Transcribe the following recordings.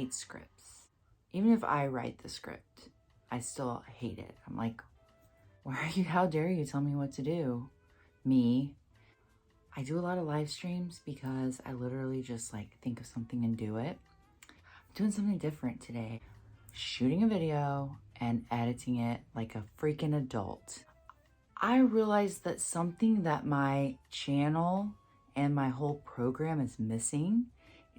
hate scripts. Even if I write the script, I still hate it. I'm like, how dare you tell me what to do? Me. I do a lot of live streams because I literally just like think of something and do it. I'm doing something different today. Shooting a video and editing it like a freaking adult. I realized that something that my channel and my whole program is missing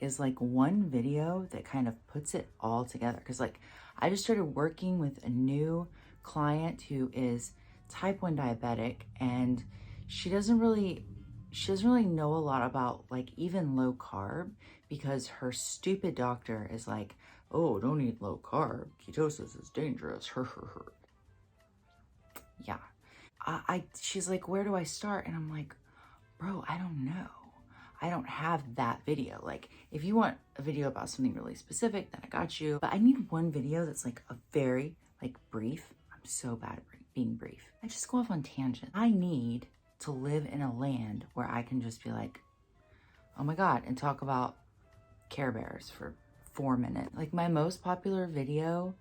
is like one video that kind of puts it all together. Because like I just started working with a new client who is type 1 diabetic, and she doesn't really know a lot about like even low carb, because her stupid doctor is like, oh, don't eat low carb, ketosis is dangerous. Yeah. She's like, where do I start? And I'm like, bro, I don't know. I don't have that video. Like, if you want a video about something really specific, then I got you. But I need one video that's like a very like brief. I'm so bad at being brief. I just go off on tangents. I need to live in a land where I can just be like, oh my God, and talk about Care Bears for 4 minutes. Like my most popular video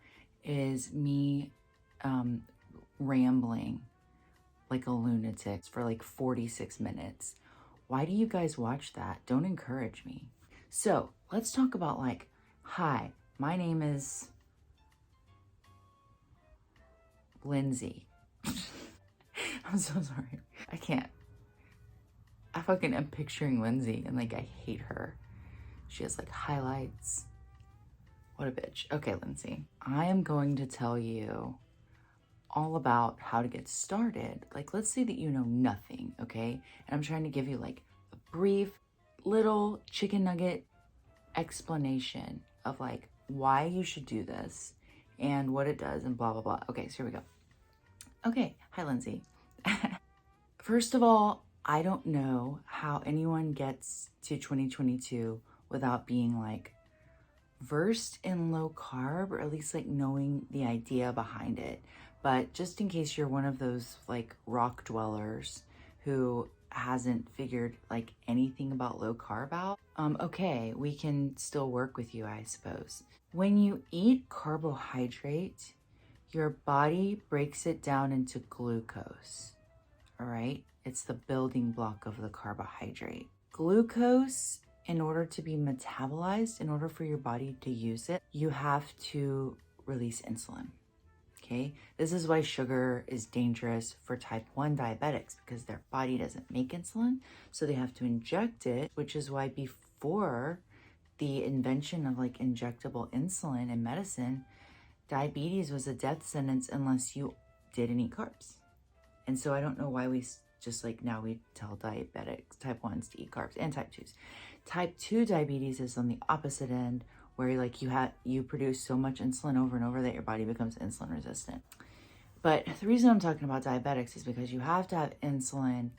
is me rambling like a lunatic for like 46 minutes. Why do you guys watch that? Don't encourage me. So let's talk about like, hi, my name is Lindsay. I'm so sorry. I can't. I fucking am picturing Lindsay and like I hate her. She has like highlights. What a bitch. Okay, Lindsay. I am going to tell you all about how to get started. Like, let's say that you know nothing, okay? And I'm trying to give you like a brief little chicken nugget explanation of like why you should do this and what it does and blah, blah, blah. Okay, so here we go. Okay, hi, Lindsay. First of all, I don't know how anyone gets to 2022 without being like versed in low carb, or at least like knowing the idea behind it. But just in case you're one of those like rock dwellers who hasn't figured like anything about low carb out, okay, we can still work with you, I suppose. When you eat carbohydrate, your body breaks it down into glucose, all right? It's the building block of the carbohydrate. Glucose, in order to be metabolized, in order for your body to use it, you have to release insulin. Okay, this is why sugar is dangerous for type 1 diabetics, because their body doesn't make insulin, so they have to inject it, which is why before the invention of like injectable insulin in medicine, diabetes was a death sentence unless you didn't eat carbs. And so I don't know why we just like now we tell diabetics, type 1s to eat carbs, and type 2s. Type 2 diabetes is on the opposite end, where like you produce so much insulin over and over that your body becomes insulin resistant. But the reason I'm talking about diabetics is because you have to have insulin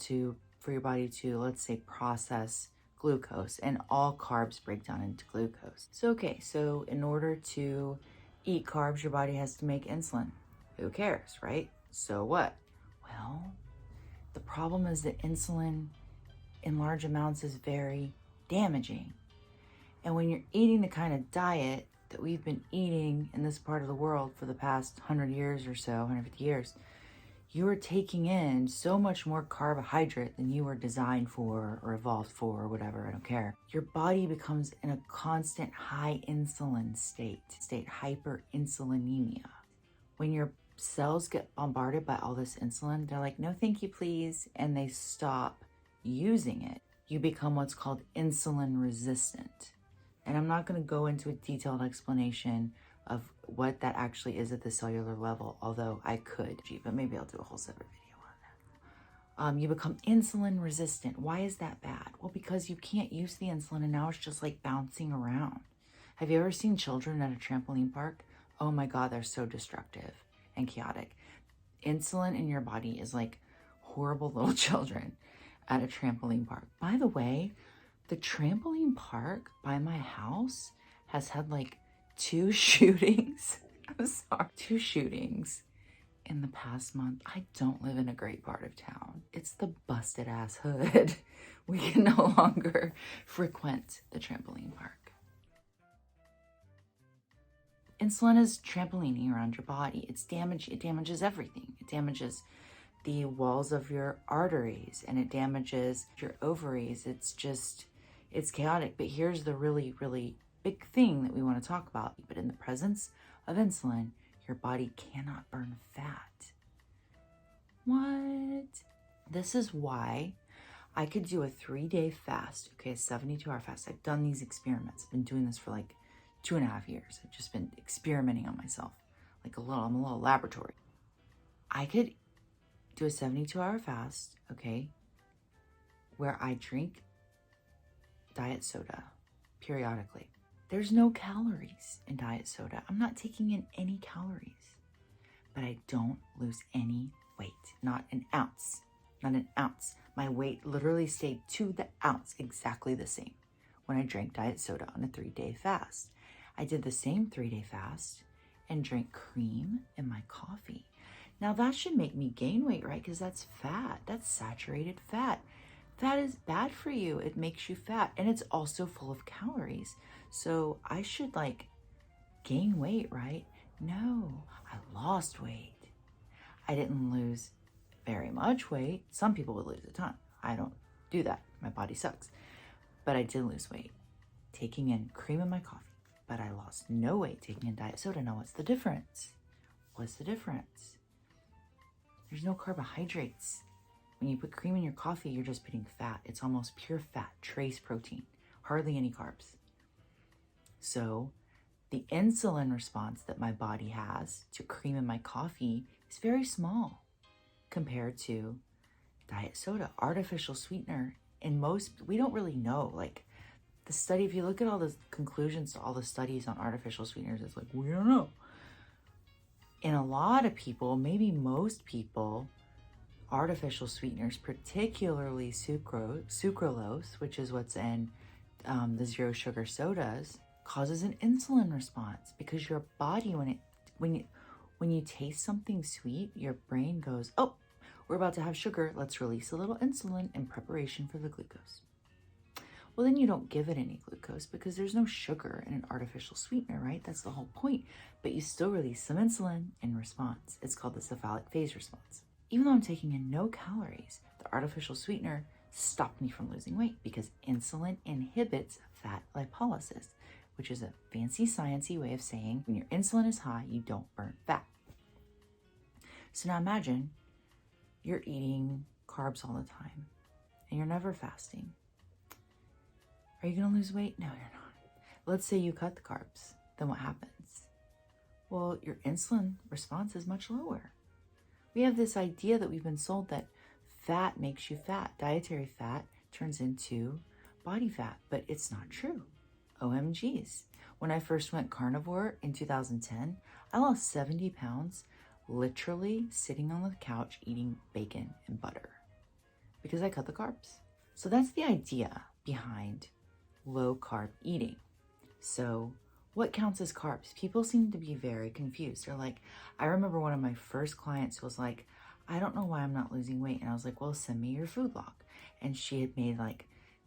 for your body to, let's say, process glucose, and all carbs break down into glucose. So okay, so in order to eat carbs, your body has to make insulin. Who cares, right? So what? Well, the problem is that insulin in large amounts is very damaging. And when you're eating the kind of diet that we've been eating in this part of the world for the past 100 years or so, 150 years, you are taking in so much more carbohydrate than you were designed for or evolved for or whatever, I don't care. Your body becomes in a constant high insulin state, hyperinsulinemia. When your cells get bombarded by all this insulin, they're like, no, thank you, please. And they stop using it. You become what's called insulin resistant. And I'm not going to go into a detailed explanation of what that actually is at the cellular level, although I could, but maybe I'll do a whole separate video on that. You become insulin resistant. Why is that bad? Well, because you can't use the insulin and now it's just like bouncing around. Have you ever seen children at a trampoline park? Oh my God, they're so destructive and chaotic. Insulin in your body is like horrible little children at a trampoline park. By the way, the trampoline park by my house has had like 2 shootings. I'm sorry. 2 shootings in the past month. I don't live in a great part of town. It's the busted ass hood. We can no longer frequent the trampoline park. Insulin is trampolining around your body. It damages everything. It damages the walls of your arteries and it damages your ovaries. It's chaotic. But here's the really, really big thing that we want to talk about. But in the presence of insulin, your body cannot burn fat. What? This is why I could do a 3-day fast, okay, a 72-hour fast. I've done these experiments. I've been doing this for like 2.5 years. I've just been experimenting on myself. I'm a little laboratory. I could do a 72-hour fast, okay, where I drink diet soda periodically. There's no calories in diet soda. I'm not taking in any calories, but I don't lose any weight, not an ounce, not an ounce. My weight literally stayed to the ounce exactly the same when I drank diet soda on a 3-day fast. I did the same 3-day fast and drank cream in my coffee. Now that should make me gain weight, right? Because that's fat. That's saturated fat. Fat is bad for you. It makes you fat. And it's also full of calories. So I should gain weight, right? No, I lost weight. I didn't lose very much weight. Some people would lose a ton. I don't do that. My body sucks. But I did lose weight taking in cream in my coffee. But I lost no weight taking in diet soda. Now what's the difference? What's the difference? There's no carbohydrates. When you put cream in your coffee, you're just putting fat. It's almost pure fat, trace protein, hardly any carbs. So the insulin response that my body has to cream in my coffee is very small compared to diet soda, artificial sweetener. And we don't really know, the study, if you look at all the conclusions to all the studies on artificial sweeteners, it's we don't know. In a lot of people, maybe most people, artificial sweeteners, particularly sucralose, which is what's in the zero sugar sodas, causes an insulin response because your body, when you taste something sweet, your brain goes, oh, we're about to have sugar. Let's release a little insulin in preparation for the glucose. Well, then you don't give it any glucose because there's no sugar in an artificial sweetener, right? That's the whole point. But you still release some insulin in response. It's called the cephalic phase response. Even though I'm taking in no calories, the artificial sweetener stopped me from losing weight because insulin inhibits fat lipolysis, which is a fancy sciencey way of saying when your insulin is high, you don't burn fat. So now imagine you're eating carbs all the time and you're never fasting. Are you going to lose weight? No, you're not. Let's say you cut the carbs. Then what happens? Well, your insulin response is much lower. We have this idea that we've been sold that fat makes you fat. Dietary fat turns into body fat, but it's not true. OMGs. When I first went carnivore in 2010, I lost 70 pounds literally sitting on the couch eating bacon and butter because I cut the carbs. So that's the idea behind low carb eating. So what counts as carbs? People seem to be very confused. They're I remember one of my first clients who was I don't know why I'm not losing weight. And I was well, send me your food log. And she had made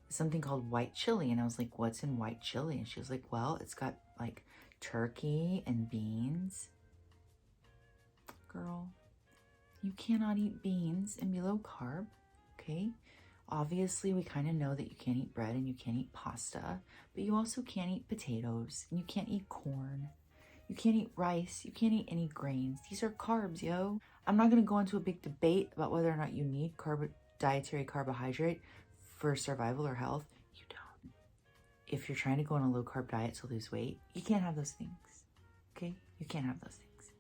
something called white chili. And I was what's in white chili? And she was well, it's got turkey and beans. Girl, you cannot eat beans and be low carb, okay? Obviously, we kind of know that you can't eat bread and you can't eat pasta, but you also can't eat potatoes and you can't eat corn. You can't eat rice. You can't eat any grains. These are carbs, yo. I'm not going to go into a big debate about whether or not you need dietary carbohydrate for survival or health. You don't. If you're trying to go on a low carb diet to lose weight, you can't have those things, okay? You can't have those things.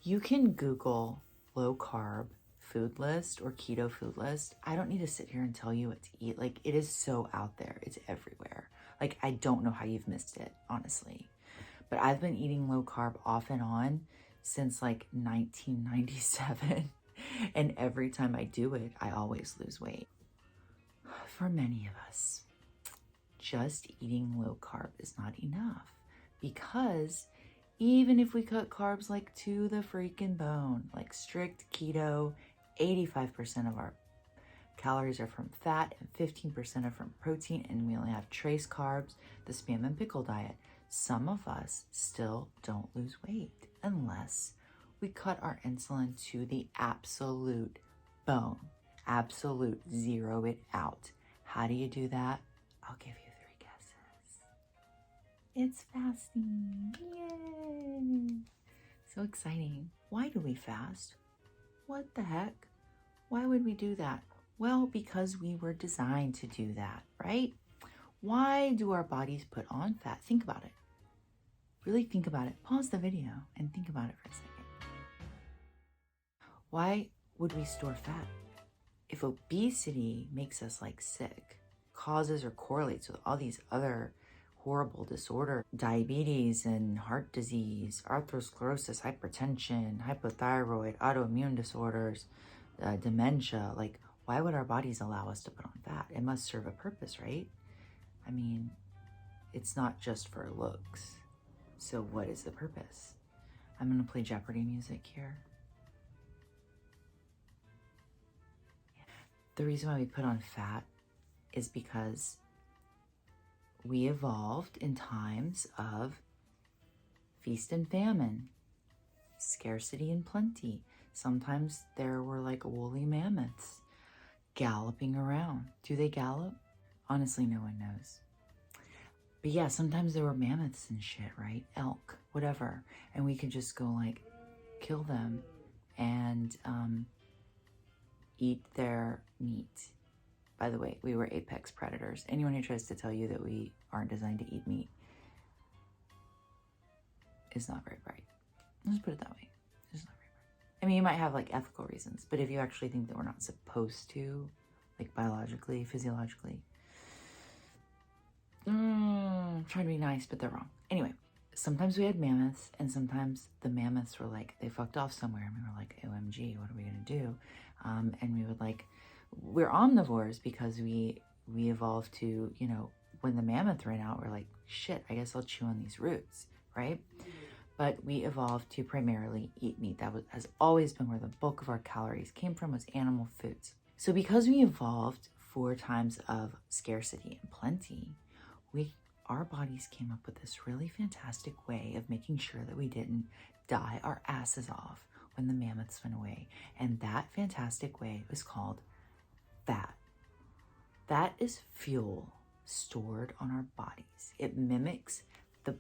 You can Google low carb food list or keto food list. I don't need to sit here and tell you what to eat. It is so out there. It's everywhere. I don't know how you've missed it, honestly. But I've been eating low carb off and on since 1997. And every time I do it, I always lose weight. For many of us, just eating low carb is not enough because even if we cut carbs to the freaking bone, strict keto, 85% of our calories are from fat and 15% are from protein, and we only have trace carbs, the spam and pickle diet. some of us still don't lose weight unless we cut our insulin to the absolute bone, absolute zero it out. How do you do that? I'll give you 3 guesses. It's fasting. Yay! So exciting. Why do we fast? What the heck? Why would we do that? Well, because we were designed to do that, right? Why do our bodies put on fat? Think about it. Really think about it. Pause the video and think about it for a second. Why would we store fat? If obesity makes us like sick, causes or correlates with all these other horrible disorders, diabetes and heart disease, atherosclerosis, hypertension, hypothyroid, autoimmune disorders, dementia, like why would our bodies allow us to put on fat? It must serve a purpose, right? I mean, it's not just for looks. So what is the purpose? I'm gonna play Jeopardy music here. The reason why we put on fat is because we evolved in times of feast and famine, scarcity and plenty. Sometimes there were like woolly mammoths galloping around. Do they gallop? Honestly, no one knows. But yeah, sometimes there were mammoths and shit, right? Elk, whatever. And we could just go like kill them and eat their meat. By the way, we were apex predators. Anyone who tries to tell you that we aren't designed to eat meat is not very bright. Let's put it that way. It's not very bright. I mean, you might have like ethical reasons, but if you actually think that we're not supposed to, like biologically, physiologically, I'm trying to be nice, but they're wrong. Anyway, sometimes we had mammoths, and sometimes the mammoths were like, they fucked off somewhere, and we were like, OMG, what are we gonna do? And we would like, we're omnivores because we evolved to, you know, when the mammoth ran out, we're like, shit, I guess I'll chew on these roots, right? But we evolved to primarily eat meat. That has always been where the bulk of our calories came from, was animal foods. So because we evolved for times of scarcity and plenty, our bodies came up with this really fantastic way of making sure that we didn't die our asses off when the mammoths went away. And that fantastic way was called fat. That is fuel stored on our bodies. It mimics the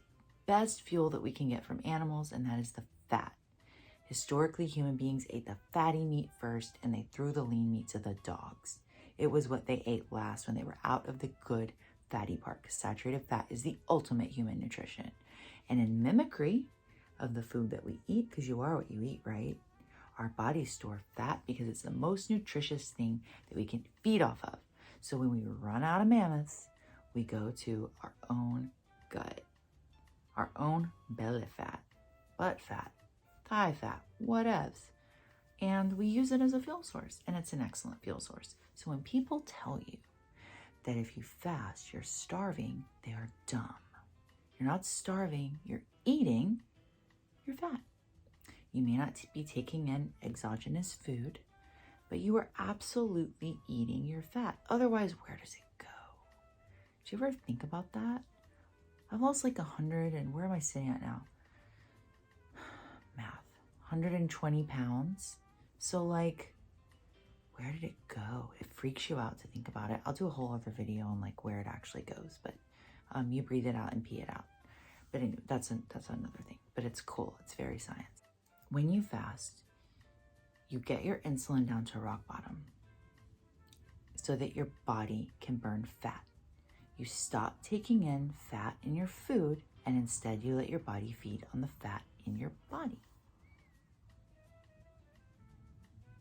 best fuel that we can get from animals, and that is the fat. Historically, human beings ate the fatty meat first, and they threw the lean meat to the dogs. It was what they ate last when they were out of the good fatty part, because saturated fat is the ultimate human nutrition. And in mimicry of the food that we eat, because you are what you eat, right? Our bodies store fat because it's the most nutritious thing that we can feed off of. So when we run out of mammoths, we go to our own gut, our own belly fat, butt fat, thigh fat, whatevs. And we use it as a fuel source, and it's an excellent fuel source. So when people tell you that if you fast, you're starving, they are dumb. You're not starving, you're eating your fat. You may not be taking in exogenous food, but you are absolutely eating your fat. Otherwise, where does it go? Did you ever think about that? I've lost like 100, and where am I sitting at now? Math. 120 pounds. So like, where did it go? It freaks you out to think about it. I'll do a whole other video on like where it actually goes, but you breathe it out and pee it out. But anyway, that's another thing, but it's cool. It's very science. When you fast, you get your insulin down to rock bottom so that your body can burn fat. You stop taking in fat in your food, and instead you let your body feed on the fat in your body.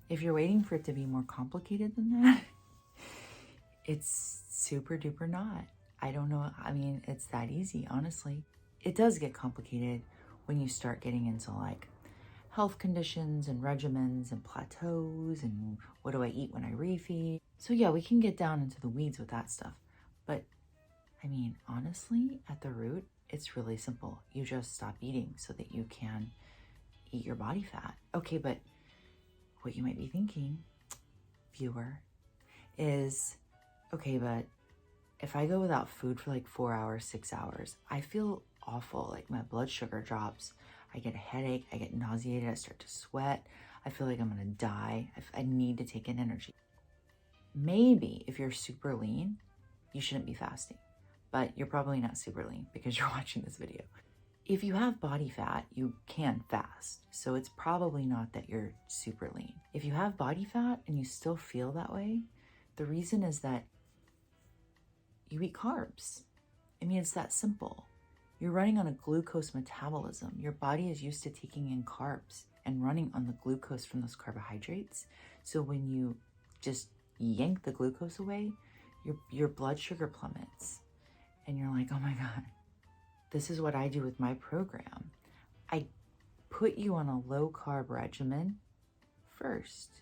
If you're waiting for it to be more complicated than that, it's super duper not. I don't know. I mean, it's that easy, honestly. It does get complicated when you start getting into like health conditions and regimens and plateaus and what do I eat when I refeed. So yeah, we can get down into the weeds with that stuff. But I mean, honestly, at the root, it's really simple. You just stop eating so that you can eat your body fat. Okay, but what you might be thinking, viewer, is, okay, but if I go without food for like 4 hours, 6 hours, I feel awful. Like my blood sugar drops. I get a headache. I get nauseated. I start to sweat. I feel like I'm going to die. I need to take in energy. Maybe if you're super lean, you shouldn't be fasting, but you're probably not super lean because you're watching this video. If you have body fat, you can fast. So it's probably not that you're super lean. If you have body fat and you still feel that way, the reason is that you eat carbs. I mean, it's that simple. You're running on a glucose metabolism. Your body is used to taking in carbs and running on the glucose from those carbohydrates. So when you just yank the glucose away, your blood sugar plummets. And you're like, oh my God, this is what I do with my program. I put you on a low carb regimen first.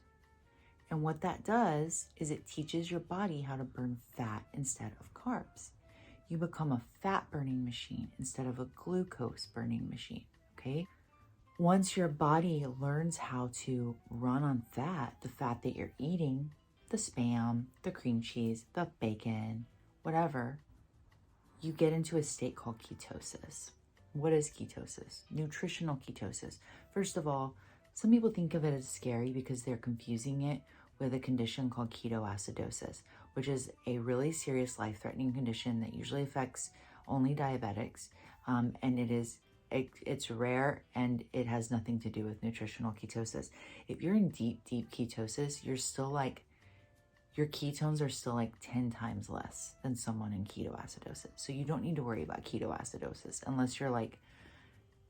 And what that does is it teaches your body how to burn fat instead of carbs. You become a fat burning machine instead of a glucose burning machine, okay? Once your body learns how to run on fat, the fat that you're eating, the Spam, the cream cheese, the bacon, whatever, you get into a state called ketosis. What is ketosis? Nutritional ketosis. First of all, some people think of it as scary because they're confusing it with a condition called ketoacidosis, which is a really serious life-threatening condition that usually affects only diabetics, and it's rare and it has nothing to do with nutritional ketosis. If you're in deep ketosis, you're still like, your ketones are still like 10 times less than someone in ketoacidosis. So you don't need to worry about ketoacidosis unless you're like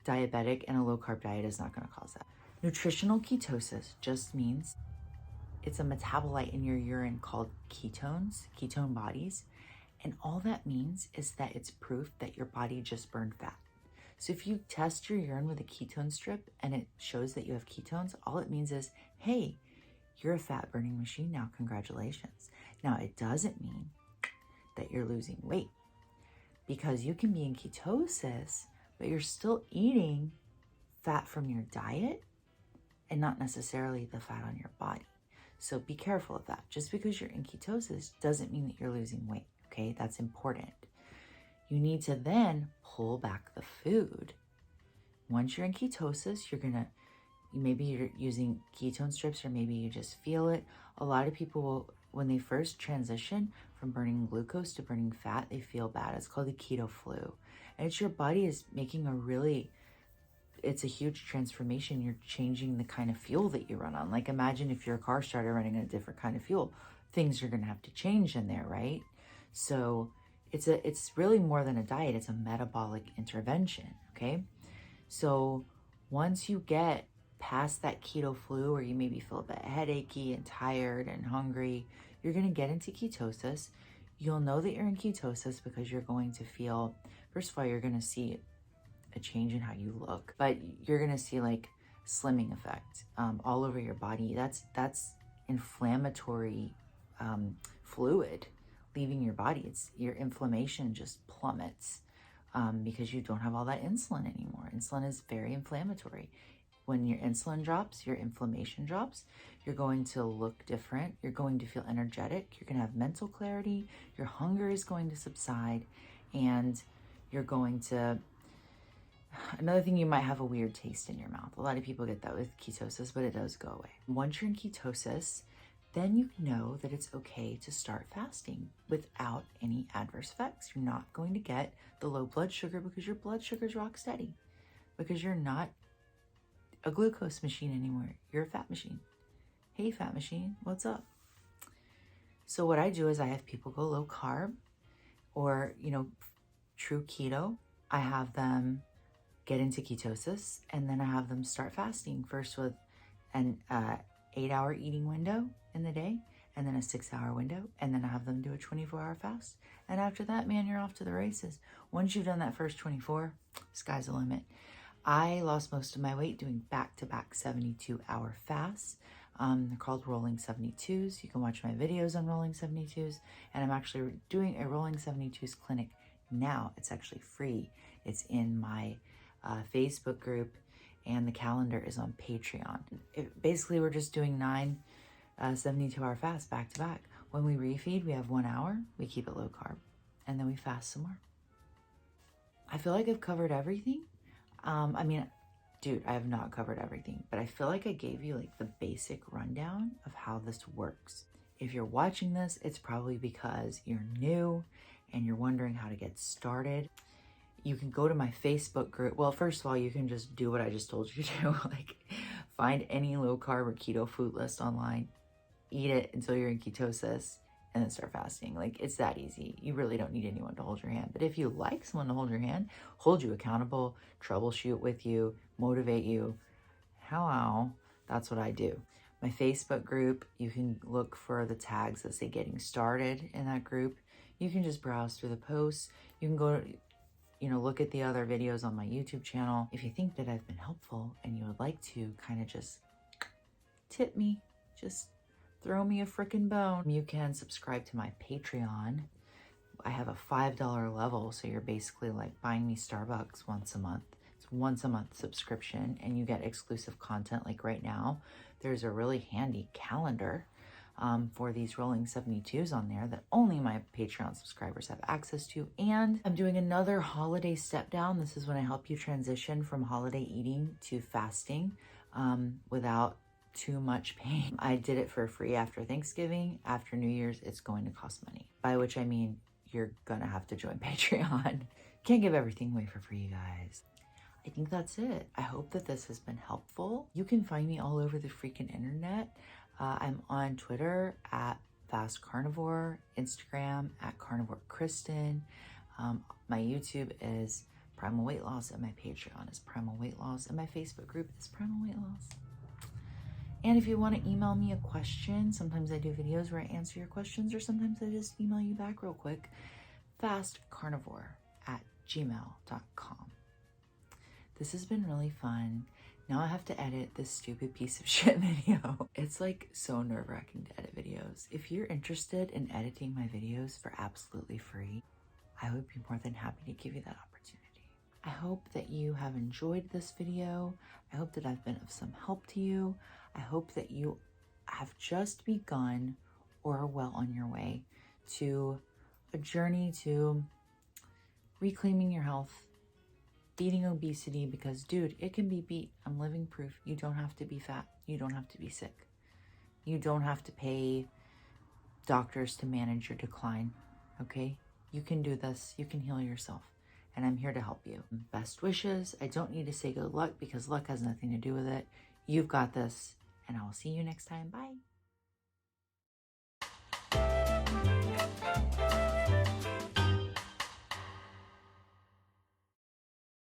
diabetic, and a low carb diet is not going to cause that. Nutritional ketosis just means it's a metabolite in your urine called ketones, ketone bodies. And all that means is that it's proof that your body just burned fat. So if you test your urine with a ketone strip and it shows that you have ketones, all it means is, hey, you're a fat burning machine now, congratulations. Now, it doesn't mean that you're losing weight, because you can be in ketosis, but you're still eating fat from your diet and not necessarily the fat on your body. So be careful of that. Just because you're in ketosis doesn't mean that you're losing weight, okay? That's important. You need to then pull back the food. Once you're in ketosis, maybe you're using ketone strips, or maybe you just feel it. A lot of people will, when they first transition from burning glucose to burning fat, they feel bad. It's called the keto flu. And it's your body is making it's a huge transformation. You're changing the kind of fuel that you run on. Like imagine if your car started running on a different kind of fuel, things are going to have to change in there, right? So it's really more than a diet. It's a metabolic intervention, okay? So once you get past that keto flu, or you maybe feel a bit headachy and tired and hungry, you're going to get into ketosis. You'll know that you're in ketosis because you're going to feel, first of all, you're going to see a change in how you look, but you're going to see like slimming effect all over your body. That's inflammatory fluid leaving your body. Your inflammation just plummets because you don't have all that insulin anymore. Insulin is very inflammatory. When your insulin drops, your inflammation drops. You're going to look different. You're going to feel energetic. You're going to have mental clarity. Your hunger is going to subside, and you're going to, another thing, you might have a weird taste in your mouth. A lot of people get that with ketosis, but it does go away. Once you're in ketosis, then you know that it's okay to start fasting without any adverse effects. You're not going to get the low blood sugar because your blood sugar is rock steady, because you're not a glucose machine anymore. You're a fat machine. Hey, fat machine, what's up? So what I do is I have people go low carb, or, true keto. I have them get into ketosis, and then I have them start fasting first with an 8-hour eating window in the day, and then a 6-hour window, and then I have them do a 24-hour fast. And after that, man, you're off to the races. Once you've done that first 24, sky's the limit. I lost most of my weight doing back-to-back 72-hour fasts. They're called rolling 72s. You can watch my videos on rolling 72s. And I'm actually doing a rolling 72s clinic now. It's actually free. It's in my Facebook group, and the calendar is on Patreon. Basically, we're just doing 9 72-hour fasts back-to-back. When we refeed, we have 1 hour. We keep it low carb. And then we fast some more. I feel like I've covered everything. I mean, dude, I have not covered everything, but I feel like I gave you like the basic rundown of how this works. If you're watching this, it's probably because you're new and you're wondering how to get started. You can go to my Facebook group. Well, first of all, you can just do what I just told you to do. Like, find any low carb or keto food list online, eat it until you're in ketosis, and then start fasting. Like, it's that easy. You really don't need anyone to hold your hand. But if you like someone to hold your hand, hold you accountable, troubleshoot with you, motivate you, hello, that's what I do. My Facebook group, you can look for the tags that say getting started in that group. You can just browse through the posts. You can go, look at the other videos on my YouTube channel. If you think that I've been helpful and you would like to kind of just tip me, just throw me a frickin' bone, you can subscribe to my Patreon. I have a $5 level, so you're basically like buying me Starbucks once a month. It's once a month subscription, and you get exclusive content. Like right now, there's a really handy calendar for these rolling 72s on there that only my Patreon subscribers have access to. And I'm doing another holiday step down. This is when I help you transition from holiday eating to fasting without too much pain. I did it for free after Thanksgiving. After New Year's, it's going to cost money, by which I mean you're gonna have to join Patreon. Can't give everything away for free, you guys. I think that's it. I hope that this has been helpful. You can find me all over the freaking internet. I'm on Twitter at Fast Carnivore, Instagram at Carnivore Kristen. My YouTube is Primal Weight Loss, and my Patreon is Primal Weight Loss, and my Facebook group is Primal Weight Loss. And if you want to email me a question, sometimes I do videos where I answer your questions, or sometimes I just email you back real quick. fastcarnivore@gmail.com. This has been really fun. Now I have to edit this stupid piece of shit video. It's like so nerve-wracking to edit videos. If you're interested in editing my videos for absolutely free, I would be more than happy to give you that opportunity. I hope that you have enjoyed this video. I hope that I've been of some help to you. I hope that you have just begun or are well on your way to a journey to reclaiming your health, beating obesity, because dude, it can be beat. I'm living proof. You don't have to be fat. You don't have to be sick. You don't have to pay doctors to manage your decline, okay? You can do this. You can heal yourself, and I'm here to help you. Best wishes. I don't need to say good luck because luck has nothing to do with it. You've got this, and I will see you next time. Bye.